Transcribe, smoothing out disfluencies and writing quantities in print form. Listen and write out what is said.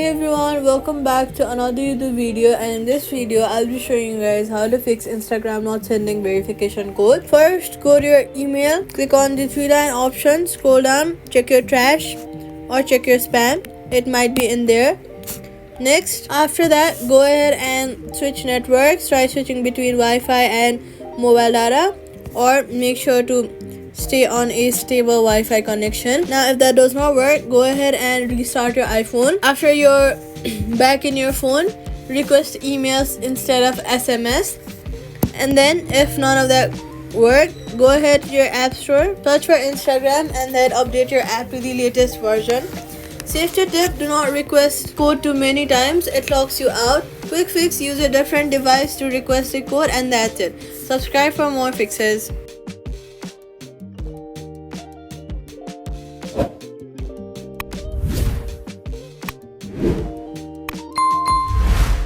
Hey everyone, welcome back to another YouTube video, and in this video I'll be showing you guys how to fix Instagram not sending verification code. First, go to your email, click on the three-line option, scroll down, check your trash or check your spam. It might be in there. Next, after that, go ahead and switch networks. Try switching between Wi-Fi and mobile data, or make sure to stay on a stable Wi-Fi connection. Now if that does not work, go ahead and restart your iPhone. After you're back in your phone, request emails instead of SMS. And then if none of that work, go ahead to your app store, search for Instagram, and then update your app to the latest version. Safety tip: do not request code too many times, it locks you out. Quick fix: use a different device to request a code, and that's it. Subscribe for more fixes.